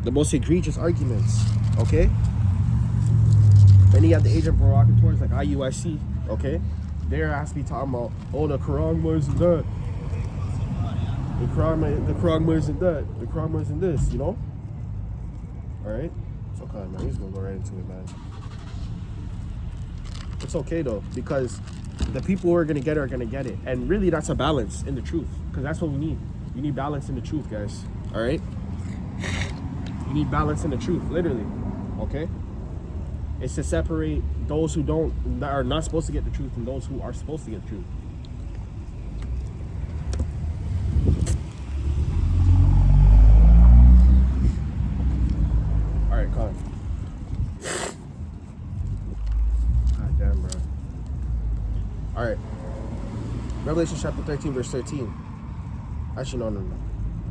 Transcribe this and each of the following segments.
The most egregious arguments, okay? Then you have the agent provocateurs like IUIC, okay? They're actually talking about, oh, the Quran wasn't that. The Quran wasn't that. The Quran wasn't this, you know? Alright? It's okay, man. He's gonna go right into it, man. It's okay, though, because the people who are gonna get it. And really, that's a balance in the truth, because that's what we need. You need balance in the truth, guys. Alright? You need balance in the truth, literally. Okay? It's to separate those who that are not supposed to get the truth and those who are supposed to get the truth. Alright, Colin. God damn, bro. Alright. Revelation chapter 13, verse 13. Actually, no.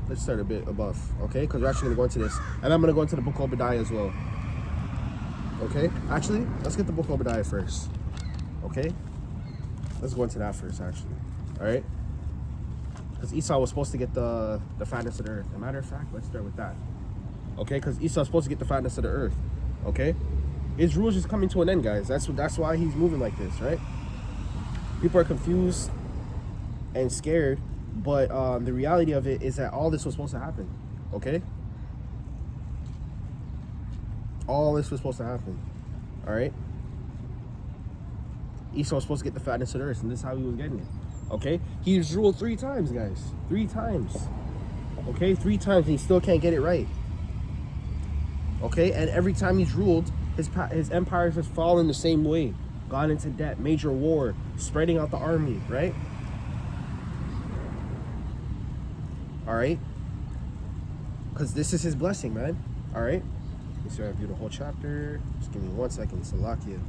Let's start a bit above, okay? Because we're actually going to go into this. And I'm going to go into the book of Obadiah as well. Okay? Actually, let's get the book of Obadiah first. Okay? Let's go into that first, actually. Alright? Because Esau was supposed to get the fatness of the earth. As a matter of fact, let's start with that. Okay? Because Esau was supposed to get the fatness of the earth. Okay? His rules is coming to an end, guys. That's why he's moving like this, right? People are confused and scared. But the reality of it is that all this was supposed to happen, okay? All this was supposed to happen, all right? Esau was supposed to get the fatness of the earth, and this is how he was getting it, okay? He's ruled 3 times, guys. 3 times, okay? 3 times, and he still can't get it right, okay? And every time he's ruled, his empire has fallen the same way. Gone into debt, major war, spreading out the army, right? All right, because this is his blessing, man. All right, let me see if I view the whole chapter. Just give me 1 second. Salakia.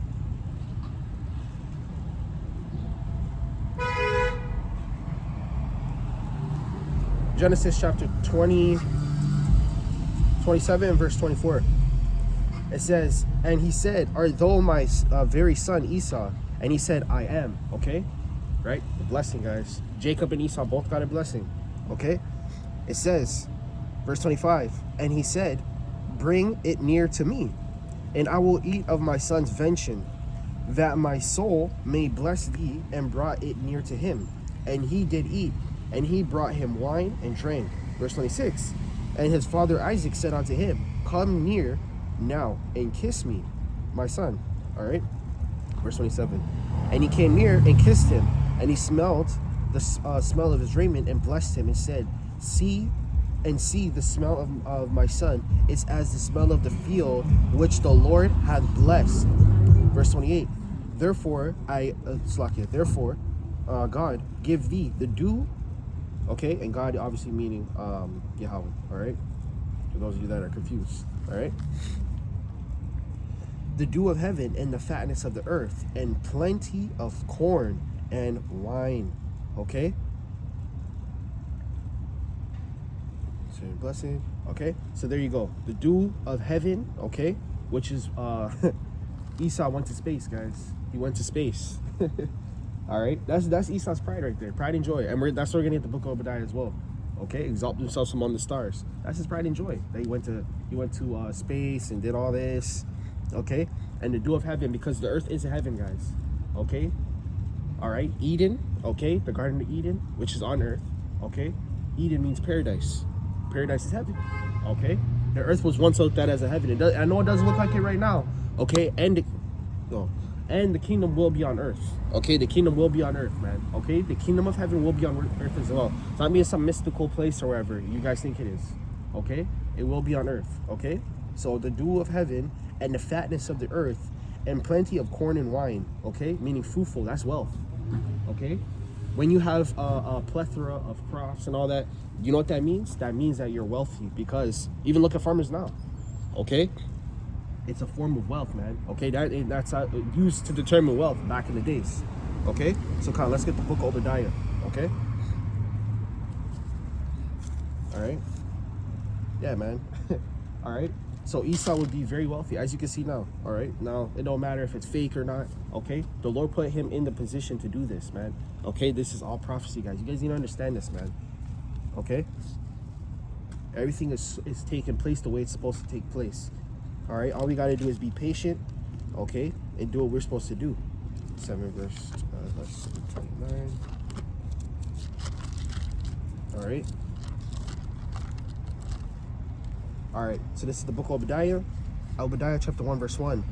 Genesis chapter 27 verse 24. It says, and he said, art thou my very son Esau? And he said, I am. Okay, right? The blessing, guys. Jacob and Esau both got a blessing. Okay. It says, verse 25, and he said, bring it near to me, and I will eat of my son's vengeance, that my soul may bless thee, and brought it near to him. And he did eat, and he brought him wine and drank. Verse 26, and his father Isaac said unto him, come near now, and kiss me, my son. All right, verse 27, and he came near and kissed him, and he smelled the smell of his raiment, and blessed him, and said, see the smell of my son is as the smell of the field which the Lord hath blessed. Verse 28, therefore God give thee the dew, okay, and God obviously meaning Yahawah, all right, for those of you that are confused, all right, the dew of heaven and the fatness of the earth and plenty of corn and wine, okay. Blessing, okay, so there you go, the dew of heaven, okay, which is Esau went to space, guys. He went to space. All right, that's Esau's pride right there, pride and joy, and that's where we're gonna get the book of Obadiah as well. Okay, exalt themselves among the stars. That's his pride and joy, that he went to space and did all this, okay. And the dew of heaven, because the earth is a heaven, guys, okay. All right, Eden, okay, the Garden of Eden, which is on earth, okay. Eden means paradise. Paradise is heaven, okay. The earth was once looked at as a heaven. I know it doesn't look like it right now, okay. And the kingdom will be on earth, okay. The kingdom will be on earth, man, okay. The kingdom of heaven will be on earth as well. It's not being some mystical place or wherever you guys think it is, okay. It will be on earth, okay. So the dew of heaven and the fatness of the earth and plenty of corn and wine, okay, meaning fruitful. That's wealth, okay. When you have a plethora of crops and all that, you know what that means? That means that you're wealthy, because even look at farmers now, okay? It's a form of wealth, man, okay? That's used to determine wealth back in the days, okay? So, Kyle, let's get the book of Obadiah, okay? All right? Yeah, man. All right? So Esau would be very wealthy, as you can see now, all right? Now, it don't matter if it's fake or not, okay? The Lord put him in the position to do this, man, okay? This is all prophecy, guys. You guys need to understand this, man, okay? Everything is taking place the way it's supposed to take place. All right, all we got to do is be patient, okay, and do what we're supposed to do. 7 verse 29. All right. All right, so this is the book of Obadiah. Obadiah chapter 1 verse 1.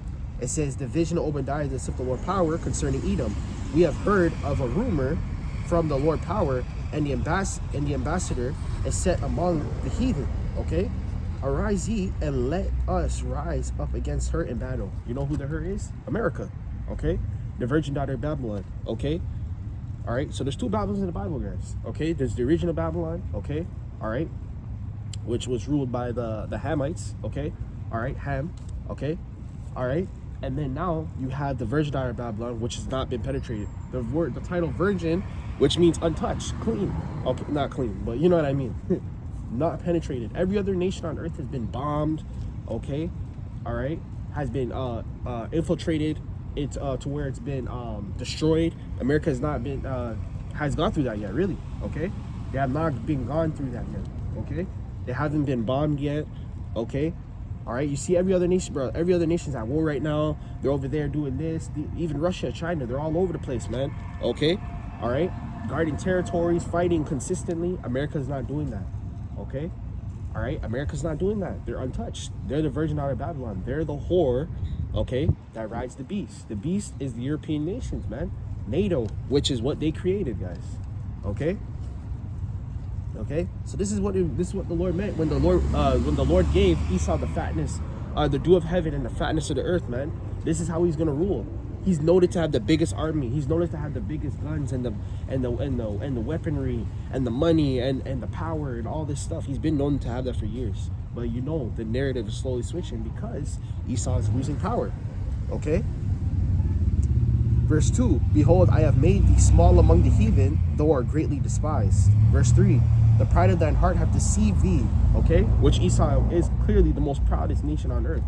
It says, the vision of Obadiah, the of the Lord power concerning Edom. We have heard of a rumor from the Lord power, and the ambassador is set among the heathen. Okay, arise ye and let us rise up against her in battle. You know who the her is? America. Okay, the virgin daughter of Babylon. Okay, all right. So there's 2 Babylons in the Bible, guys. Okay, there's the original Babylon. Okay, all right, which was ruled by the Hamites. Okay, all right, Ham. Okay, all right. And then now you have the virgin daughter of Babylon, which has not been penetrated. The title virgin, which means untouched, clean. Okay, not clean, but you know what I mean. Not penetrated. Every other nation on earth has been bombed. Okay, all right, has been infiltrated. It's to where it's been destroyed. America has not been has gone through that yet. Really, okay. They have not been gone through that yet. Okay, they haven't been bombed yet. Okay. All right, you see every other nation, bro. Every other nation's at war right now. They're over there doing this. Even Russia, China, they're all over the place, man. Okay, all right, guarding territories, fighting consistently. America's not doing that. Okay, all right, America's not doing that. They're untouched. They're the virgin out of Babylon. They're the whore, okay, that rides the beast. The beast is the European nations, man. NATO, which is what they created, guys. Okay. Okay, so this is what the Lord meant when the Lord gave Esau the fatness, the dew of heaven and the fatness of the earth, man. This is how he's gonna rule. He's noted to have the biggest army. He's noted to have the biggest guns and the weaponry and the money and the power and all this stuff. He's been known to have that for years. But you know the narrative is slowly switching because Esau is losing power. Okay. Verse 2, behold, I have made thee small among the heathen, though art greatly despised. Verse 3, the pride of thine heart have deceived thee. Okay, which Esau is clearly the most proudest nation on earth.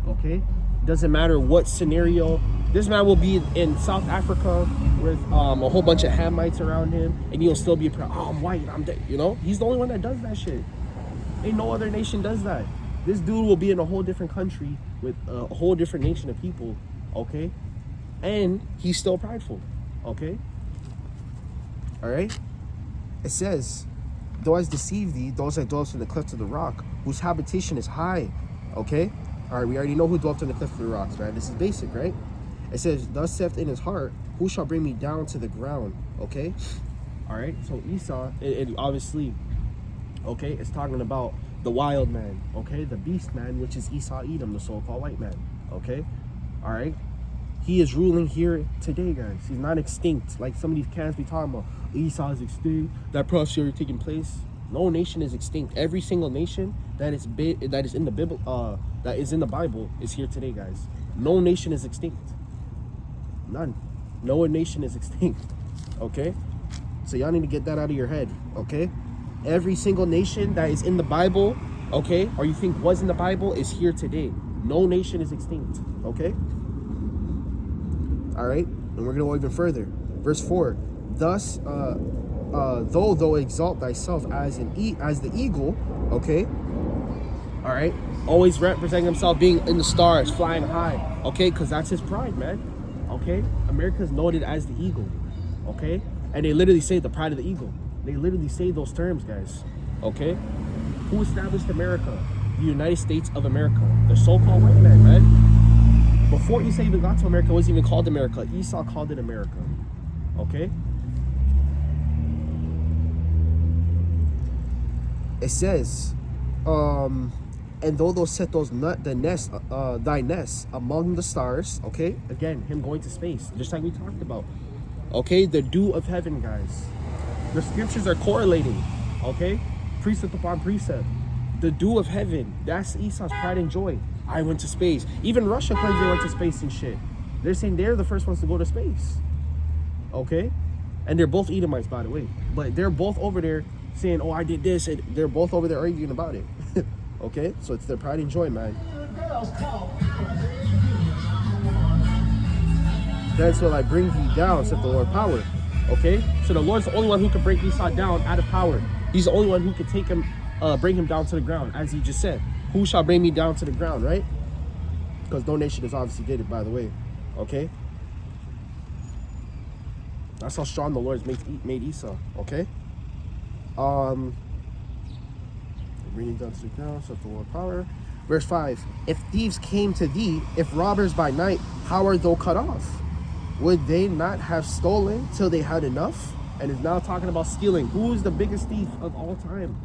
Okay, doesn't matter what scenario. This man will be in South Africa with a whole bunch of Hamites around him, and he'll still be proud. Oh, I'm white, I'm dead. You know, he's the only one that does that shit. Ain't no other nation does that. This dude will be in a whole different country with a whole different nation of people. Okay. And he's still prideful, okay? All right? It says, though I deceive thee, those that dwell in the cleft of the rock, whose habitation is high, okay? All right, we already know who dwelt in the cleft of the rocks, right? This is basic, right? It says, thus saith in his heart, who shall bring me down to the ground, okay? All right, so Esau, it obviously, okay, it's talking about the wild man, okay? The beast man, which is Esau Edom, the so-called white man, okay? All right? He is ruling here today, guys. He's not extinct like some of these camps be talking about. Esau is extinct. That prophecy already taking place. No nation is extinct. Every single nation that is in the Bible, that is in the Bible, is here today, guys. No nation is extinct. None. No nation is extinct. Okay. So y'all need to get that out of your head. Okay. Every single nation that is in the Bible, okay, or you think was in the Bible, is here today. No nation is extinct. Okay. All right, and we're gonna go even further. Verse 4. Thus, though exalt thyself as the eagle, okay. All right, always representing himself being in the stars, flying high, okay, because that's his pride, man. Okay, America is noted as the eagle, okay, and they literally say the pride of the eagle. They literally say those terms, guys. Okay, who established America? The United States of America, the so-called white man, man. Before Esau even got to America, it wasn't even called America. Esau called it America. Okay? It says, and though thou set thy nest among the stars, okay? Again, him going to space, just like we talked about. Okay? The dew of heaven, guys. The scriptures are correlating. Okay? Precept upon precept. The dew of heaven. That's Esau's pride and joy. I went to space. Even Russia claims they went to space and shit. They're saying they're the first ones to go to space. Okay? And they're both Edomites, by the way. But they're both over there saying, oh, I did this. And they're both over there arguing about it. Okay? So it's their pride and joy, man. Thence will I bring thee down, saith the Lord power. Okay? So the Lord's the only one who can bring Esau down out of power. He's the only one who can take him bring him down to the ground, as he just said. Who shall bring me down to the ground, right? Because no nation has obviously did it, by the way. Okay? That's how strong the Lord has made Esau. Okay? Bring him down to the ground, set the Lord power. Verse 5. If thieves came to thee, if robbers by night, how are thou cut off? Would they not have stolen till they had enough? And is now talking about stealing. Who is the biggest thief of all time?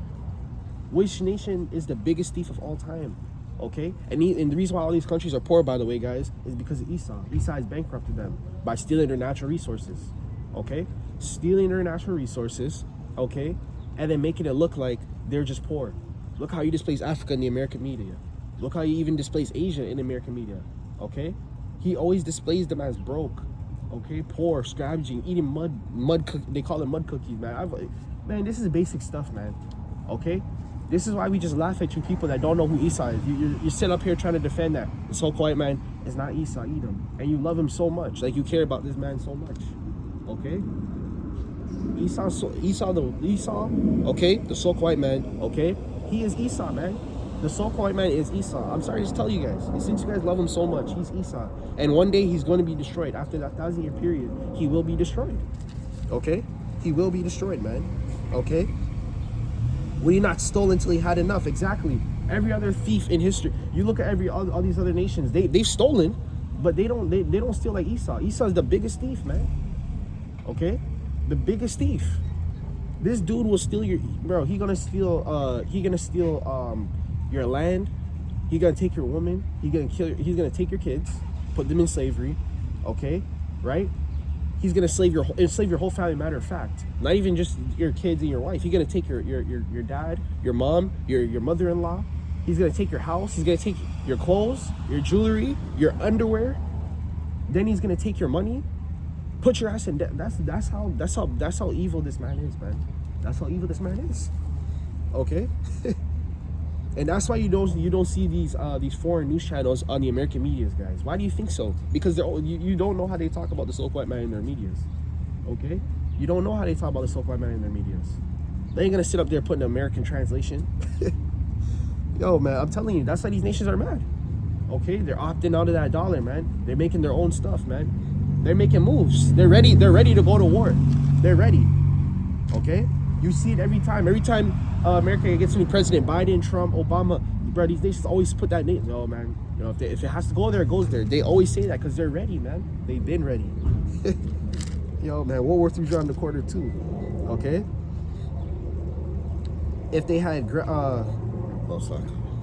Which nation is the biggest thief of all time? Okay? And the reason why all these countries are poor, by the way, guys, is because of Esau. Esau has bankrupted them by stealing their natural resources. Okay? Stealing their natural resources, okay? And then making it look like they're just poor. Look how he displays Africa in the American media. Look how he even displays Asia in the American media. Okay? He always displays them as broke. Okay? Poor, scavenging, eating mud. They call it mud cookies, man. Man, this is basic stuff, man. Okay? This is why we just laugh at you people that don't know who Esau is. You sit up here trying to defend that. The so white man is not Esau, Edom. And you love him so much. Like, you care about this man so much. Okay? Esau, okay? The so white man, okay? He is Esau, man. The so-called white man is Esau. I'm sorry to tell you guys. Since you guys love him so much, he's Esau. And one day he's going to be destroyed. After that 1,000-year period, he will be destroyed. Okay? He will be destroyed, man. Okay? Will he not stole until he had enough? Exactly. Every other thief in history. You look at all these other nations. They've stolen, but they don't steal like Esau. Esau is the biggest thief, man. Okay? The biggest thief. This dude will steal your, bro. He's gonna steal your land. He's gonna take your woman. He's gonna take your kids, put them in slavery. Okay, right? He's gonna slave your whole family. Matter of fact, not even just your kids and your wife. He's gonna take your dad, your mom, your mother-in-law. He's gonna take your house. He's gonna take your clothes, your jewelry, your underwear. Then he's gonna take your money. Put your ass in debt. That's how evil this man is, man. That's how evil this man is. Okay? And that's why you don't see these foreign news channels on the American medias, guys. Why do you think so? Because you don't know how they talk about the so-called white man in their medias. Okay? You don't know how they talk about the so-called white man in their medias. They ain't gonna sit up there putting an American translation. Yo, man, I'm telling you, that's why these nations are mad. Okay? They're opting out of that dollar, man. They're making their own stuff, man. They're making moves. They're ready to go to war. They're ready. Okay? You see it every time. Every time America gets a new president, Biden, Trump, Obama, bro, these nations always put that name. No, man. You know, if it has to go there, it goes there. They always say that because they're ready, man. They've been ready. Yo, man, World War III around the corner too. Okay? If they had... oh, fuck.